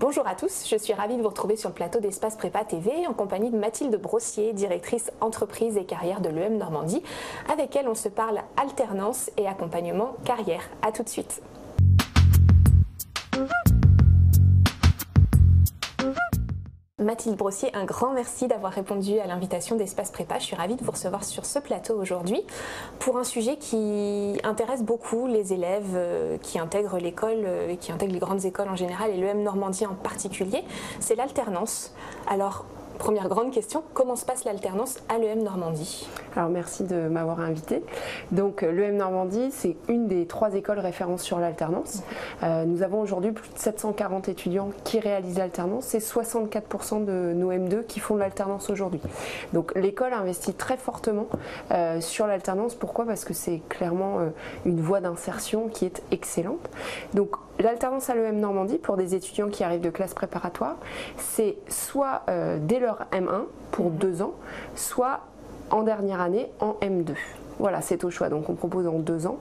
Bonjour à tous, je suis ravie de vous retrouver sur le plateau d'Espace Prépa TV en compagnie de Mathilde Brossier, directrice entreprise et carrière de l'EM Normandie. Avec elle, on se parle alternance et accompagnement carrière. A tout de suite. Mathilde Brossier, un grand merci d'avoir répondu à l'invitation d'Espace Prépa. Je suis ravie de vous recevoir sur ce plateau aujourd'hui pour un sujet qui intéresse beaucoup les élèves qui intègrent l'école et qui intègrent les grandes écoles en général et l'EM Normandie en particulier, c'est l'alternance. Alors, première grande question, comment se passe l'alternance à l'EM Normandie? Alors merci de m'avoir invité. Donc l'EM Normandie, c'est une des 3 écoles références sur l'alternance. Nous avons aujourd'hui plus de 740 étudiants qui réalisent l'alternance. C'est 64% de nos M2 qui font de l'alternance aujourd'hui. Donc l'école investit très fortement sur l'alternance. Pourquoi? Parce que c'est clairement une voie d'insertion qui est excellente. Donc l'alternance à l'EM Normandie pour des étudiants qui arrivent de classe préparatoire, c'est soit dès leur M1 pour 2 ans, soit en dernière année en M2. Voilà, c'est au choix. Donc on propose en 2 ans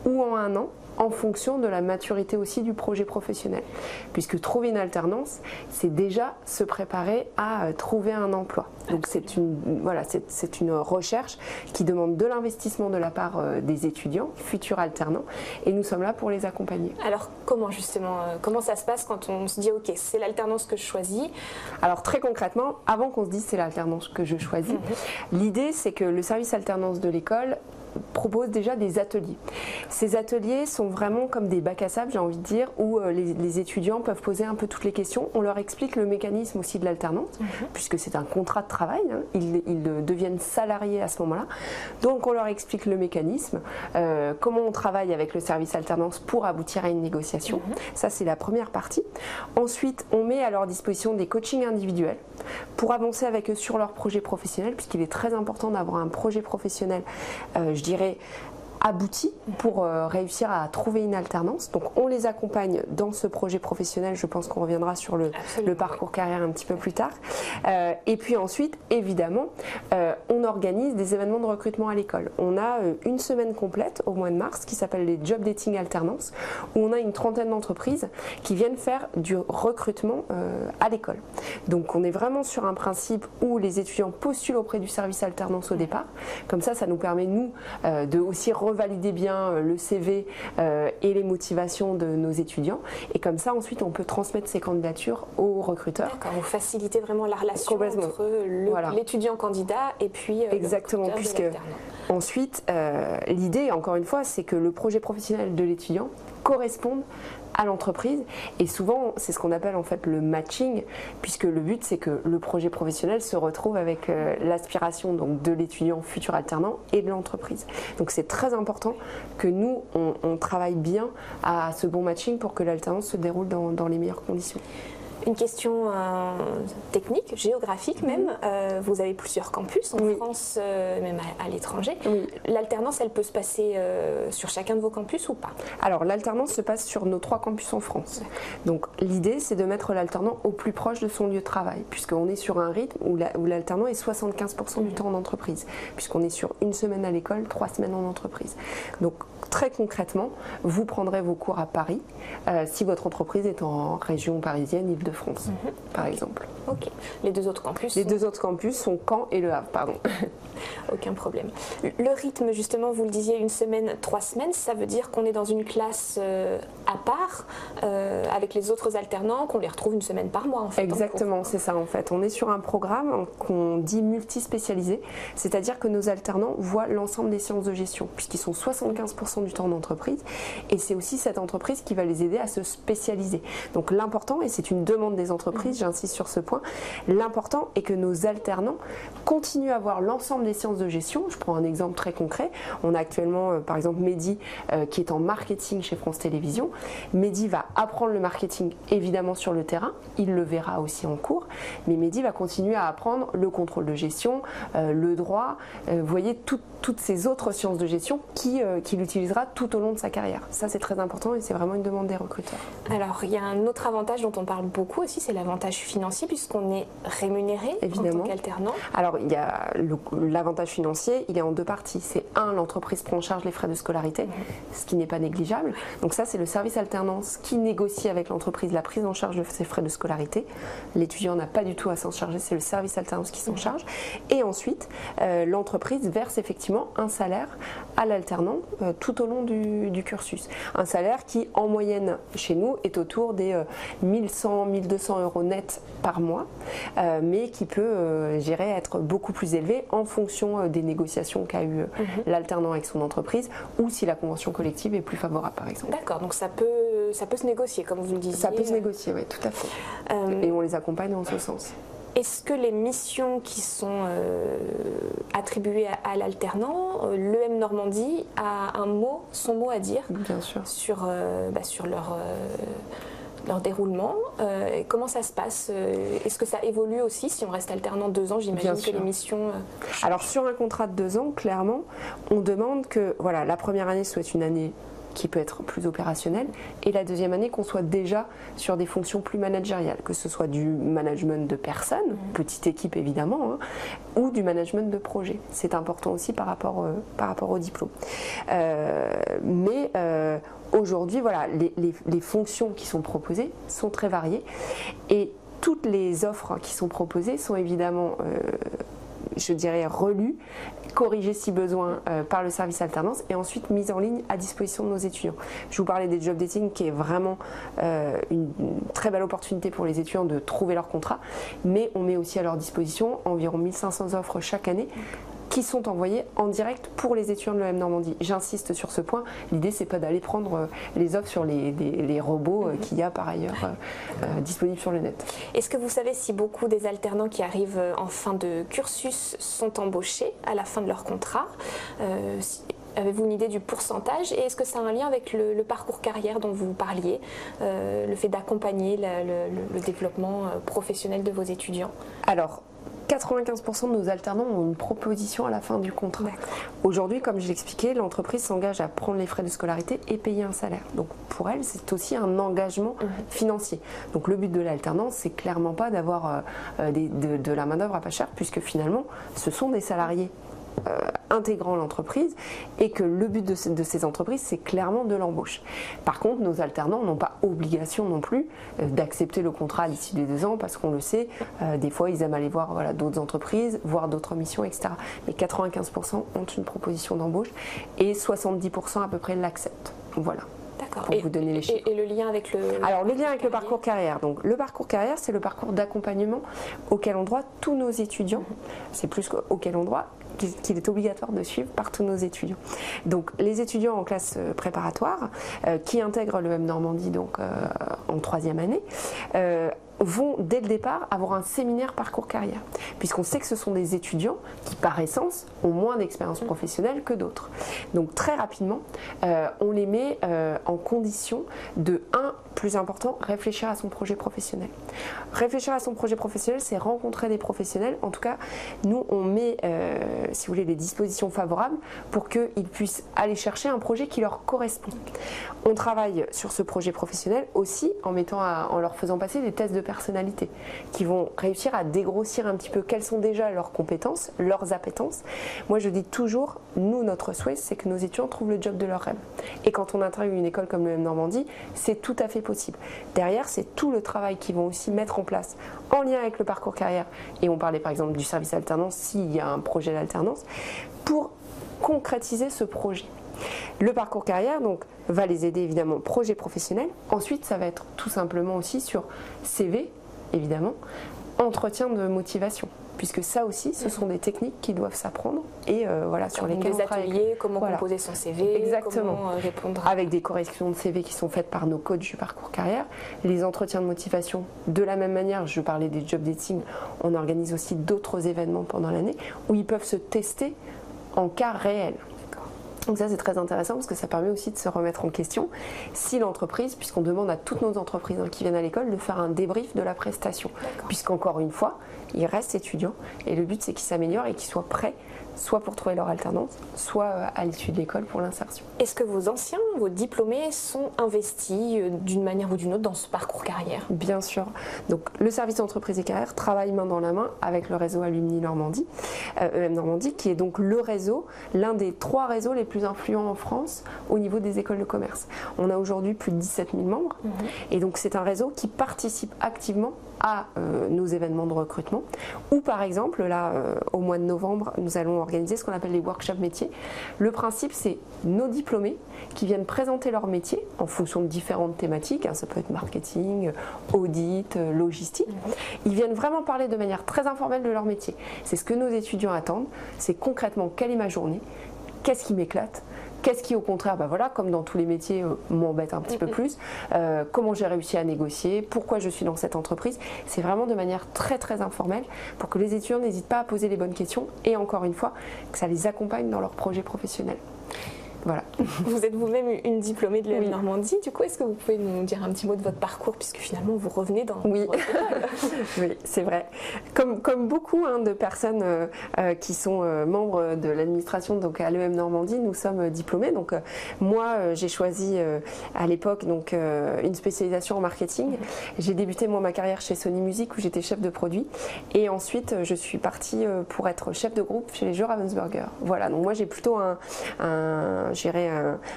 ou en 1 an en fonction de la maturité aussi du projet professionnel. Puisque trouver une alternance, c'est déjà se préparer à trouver un emploi. Donc c'est une recherche qui demande de l'investissement de la part des étudiants, futurs alternants, et nous sommes là pour les accompagner. Alors comment justement, comment ça se passe quand on se dit ok, c'est l'alternance que je choisis? Alors très concrètement, avant qu'on se dise c'est l'alternance que je choisis, l'idée c'est que le service alternance de l'école propose déjà des ateliers. Ces ateliers sont vraiment comme des bacs à sable, j'ai envie de dire, où les étudiants peuvent poser un peu toutes les questions. On leur explique le mécanisme aussi de l'alternance, puisque c'est un contrat de travail, hein. Ils deviennent salariés à ce moment-là. Donc on leur explique le mécanisme, comment on travaille avec le service alternance pour aboutir à une négociation. Ça, c'est la première partie. Ensuite, on met à leur disposition des coachings individuels pour avancer avec eux sur leur projet professionnel, puisqu'il est très important d'avoir un projet professionnel, je dirais, abouti pour réussir à trouver une alternance. Donc on les accompagne dans ce projet professionnel. Je pense qu'on reviendra sur le parcours carrière un petit peu plus tard. Et puis ensuite, évidemment, on organise des événements de recrutement à l'école. On a une semaine complète au mois de mars qui s'appelle les Job Dating Alternance, où on a une trentaine d'entreprises qui viennent faire du recrutement à l'école. Donc on est vraiment sur un principe où les étudiants postulent auprès du service alternance au départ. Comme ça nous permet, nous, de aussi revalider bien le CV et les motivations de nos étudiants, et comme ça ensuite on peut transmettre ces candidatures aux recruteurs. D'accord, vous facilitez vraiment la relation entre l'étudiant candidat et puis exactement, puisque ensuite l'idée, encore une fois, c'est que le projet professionnel de l'étudiant corresponde à l'entreprise, et souvent c'est ce qu'on appelle en fait le matching, puisque le but c'est que le projet professionnel se retrouve avec l'aspiration donc de l'étudiant futur alternant et de l'entreprise. Donc c'est très important que nous on travaille bien à ce bon matching pour que l'alternance se déroule dans les meilleures conditions. Une question technique, géographique même. Vous avez plusieurs campus en France, même à l'étranger. L'alternance, elle peut se passer sur chacun de vos campus ou pas? Alors l'alternance se passe sur nos 3 campus en France. Donc l'idée, c'est de mettre l'alternant au plus proche de son lieu de travail, puisqu'on est sur un rythme où l'alternant est 75% du temps en entreprise, puisqu'on est sur 1 semaine à l'école, 3 semaines en entreprise. Donc très concrètement, vous prendrez vos cours à Paris si votre entreprise est en région parisienne, Île-de-France, par exemple. Ok. Les 2 autres campus? Les 2 autres campus sont Caen et Le Havre, pardon. Aucun problème. Le rythme, justement, vous le disiez, 1 semaine, 3 semaines, ça veut dire qu'on est dans une classe à part avec les autres alternants, qu'on les retrouve 1 semaine par mois en fait. Exactement, c'est ça en fait. On est sur un programme qu'on dit multispécialisé, c'est-à-dire que nos alternants voient l'ensemble des sciences de gestion, puisqu'ils sont 75% du temps d'entreprise, et c'est aussi cette entreprise qui va les aider à se spécialiser. Donc l'important, et c'est une demande des entreprises, j'insiste sur ce point, l'important est que nos alternants continuent à voir l'ensemble des sciences de gestion. Je prends un exemple très concret. On a actuellement par exemple Mehdi qui est en marketing chez France Télévisions. Mehdi va apprendre le marketing évidemment sur le terrain, il le verra aussi en cours, mais Mehdi va continuer à apprendre le contrôle de gestion, le droit, vous voyez toutes ces autres sciences de gestion qu'il utilisera tout au long de sa carrière. Ça c'est très important et c'est vraiment une demande des recruteurs. Alors il y a un autre avantage dont on parle beaucoup beaucoup aussi, c'est l'avantage financier puisqu'on est rémunéré évidemment en tant qu'alternant. Alors, il y a l'avantage financier, il est en deux parties. C'est l'entreprise prend en charge les frais de scolarité, ce qui n'est pas négligeable. Donc ça, c'est le service alternance qui négocie avec l'entreprise la prise en charge de ces frais de scolarité. L'étudiant n'a pas du tout à s'en charger, c'est le service alternance qui s'en charge. Et ensuite, l'entreprise verse effectivement un salaire à l'alternant tout au long du cursus. Un salaire qui, en moyenne, chez nous, est autour des 1100-1200 euros nets par mois, mais qui peut, être beaucoup plus élevé en fonction des négociations qu'a eu l'alternant avec son entreprise ou si la convention collective est plus favorable, par exemple. D'accord, donc ça peut se négocier, comme vous le disiez. Ça peut se négocier, oui, tout à fait. Et on les accompagne en ce sens. Est-ce que les missions qui sont attribuées à l'alternant, l'EM Normandie a son mot à dire Bien sûr. sur leur déroulement? Comment ça se passe? Est-ce que ça évolue aussi si on reste alternant 2 ans? J'imagine que les missions... Alors sur un contrat de 2 ans, clairement, on demande que la première année soit une année qui peut être plus opérationnelle, et la deuxième année qu'on soit déjà sur des fonctions plus managériales, que ce soit du management de personnes, petite équipe évidemment, ou du management de projet. C'est important aussi par rapport au diplôme. Mais aujourd'hui, les fonctions qui sont proposées sont très variées, et toutes les offres qui sont proposées sont évidemment relues, corrigées si besoin par le service alternance et ensuite mises en ligne à disposition de nos étudiants. Je vous parlais des job dating qui est vraiment une très belle opportunité pour les étudiants de trouver leur contrat, mais on met aussi à leur disposition environ 1500 offres chaque année qui sont envoyées en direct pour les étudiants de l'EM Normandie. J'insiste sur ce point, l'idée c'est pas d'aller prendre les offres sur les robots qu'il y a par ailleurs disponibles sur le net. Est-ce que vous savez si beaucoup des alternants qui arrivent en fin de cursus sont embauchés à la fin de leur contrat? Avez-vous une idée du pourcentage? Et est-ce que ça a un lien avec le parcours carrière dont vous parliez, le fait d'accompagner le développement professionnel de vos étudiants? Alors, 95% de nos alternants ont une proposition à la fin du contrat. Aujourd'hui, comme je l'expliquais, l'entreprise s'engage à prendre les frais de scolarité et payer un salaire. Donc pour elle, c'est aussi un engagement financier. Donc le but de l'alternance, c'est clairement pas d'avoir de la main-d'œuvre à pas cher, puisque finalement, ce sont des salariés intégrant l'entreprise et que le but de ces entreprises, c'est clairement de l'embauche. Par contre, nos alternants n'ont pas obligation non plus d'accepter le contrat à l'issue des 2 ans parce qu'on le sait, des fois ils aiment aller voir d'autres entreprises, voir d'autres missions, etc. Mais 95% ont une proposition d'embauche et 70% à peu près l'acceptent. Voilà. D'accord. Pour vous donner les chiffres. Et le lien avec le... Alors le lien avec le parcours carrière. Donc le parcours carrière, c'est le parcours d'accompagnement auquel ont droit tous nos étudiants. C'est plus qu'auquel ont droit, qu'il est obligatoire de suivre par tous nos étudiants. Donc les étudiants en classe préparatoire qui intègrent l'EM Normandie donc en 3e année vont dès le départ avoir un séminaire parcours carrière, puisqu'on sait que ce sont des étudiants qui par essence ont moins d'expérience professionnelle que d'autres. Donc très rapidement, on les met en condition de plus important, réfléchir à son projet professionnel. Réfléchir à son projet professionnel, c'est rencontrer des professionnels. En tout cas, nous, on met, si vous voulez, les dispositions favorables pour qu'ils puissent aller chercher un projet qui leur correspond. On travaille sur ce projet professionnel aussi en leur faisant passer des tests de personnalité qui vont réussir à dégrossir un petit peu quelles sont déjà leurs compétences, leurs appétences. Moi, je dis toujours, nous, notre souhait, c'est que nos étudiants trouvent le job de leur rêve. Et quand on intègre une école comme l'EM Normandie, c'est tout à fait possible. Derrière, c'est tout le travail qu'ils vont aussi mettre en place en lien avec le parcours carrière. Et on parlait par exemple du service alternance, s'il y a un projet d'alternance, pour concrétiser ce projet. Le parcours carrière donc va les aider évidemment projet professionnel. Ensuite, ça va être tout simplement aussi sur CV, évidemment, entretien de motivation. Puisque ça aussi, ce sont des techniques qui doivent s'apprendre et sur lesquelles des ateliers, comment composer son CV, exactement. Comment répondre avec des corrections de CV qui sont faites par nos coachs du parcours carrière, les entretiens de motivation. De la même manière, je parlais des job dating, on organise aussi d'autres événements pendant l'année où ils peuvent se tester en cas réel. Donc ça c'est très intéressant parce que ça permet aussi de se remettre en question si l'entreprise, puisqu'on demande à toutes nos entreprises qui viennent à l'école de faire un débrief de la prestation, puisqu'encore une fois, ils restent étudiants et le but c'est qu'ils s'améliorent et qu'ils soient prêts soit pour trouver leur alternance, soit à l'issue de l'école pour l'insertion. Est-ce que vos diplômés sont investis d'une manière ou d'une autre dans ce parcours carrière? Bien sûr. Donc le service entreprise et carrière travaille main dans la main avec le réseau Alumni Normandie, EM Normandie, qui est donc le réseau, l'un des 3 réseaux les plus influents en France au niveau des écoles de commerce. On a aujourd'hui plus de 17 000 membres et donc c'est un réseau qui participe activement à nos événements de recrutement, ou par exemple là au mois de novembre nous allons organiser ce qu'on appelle les workshops métiers. Le principe, c'est nos diplômés qui viennent présenter leur métier en fonction de différentes thématiques, hein, ça peut être marketing, audit, logistique. Ils viennent vraiment parler de manière très informelle de leur métier. C'est ce que nos étudiants attendent, c'est concrètement quelle est ma journée, qu'est-ce qui m'éclate, qu'est-ce qui, au contraire, voilà, comme dans tous les métiers, m'embête un petit peu plus, comment j'ai réussi à négocier, pourquoi je suis dans cette entreprise. C'est vraiment de manière très très informelle pour que les étudiants n'hésitent pas à poser les bonnes questions et encore une fois, que ça les accompagne dans leur projet professionnel. Voilà. Vous êtes vous-même une diplômée de l'EM Normandie, du coup, est-ce que vous pouvez nous dire un petit mot de votre parcours, puisque finalement vous revenez dans votre école? Oui, c'est vrai. Comme beaucoup de personnes qui sont membres de l'administration donc à l'EM Normandie, nous sommes diplômés. Donc moi, j'ai choisi à l'époque donc une spécialisation en marketing. J'ai débuté ma carrière chez Sony Music où j'étais chef de produit, et ensuite je suis partie pour être chef de groupe chez les jeux Ravensburger. Voilà. Donc moi j'ai plutôt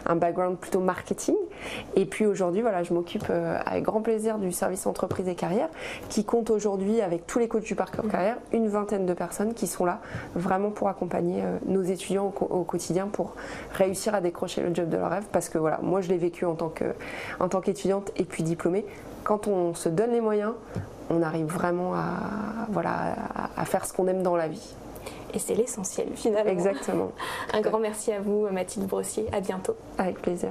un background plutôt marketing, et puis aujourd'hui voilà, je m'occupe avec grand plaisir du service entreprise et carrière qui compte aujourd'hui avec tous les coachs du parcours carrière une vingtaine de personnes qui sont là vraiment pour accompagner nos étudiants au quotidien pour réussir à décrocher le job de leur rêve, parce que voilà, moi je l'ai vécu en tant qu'étudiante et puis diplômée, quand on se donne les moyens, on arrive vraiment à faire ce qu'on aime dans la vie. Et c'est l'essentiel finalement. Exactement. Un grand merci à vous, Mathilde Brossier. À bientôt. Avec plaisir.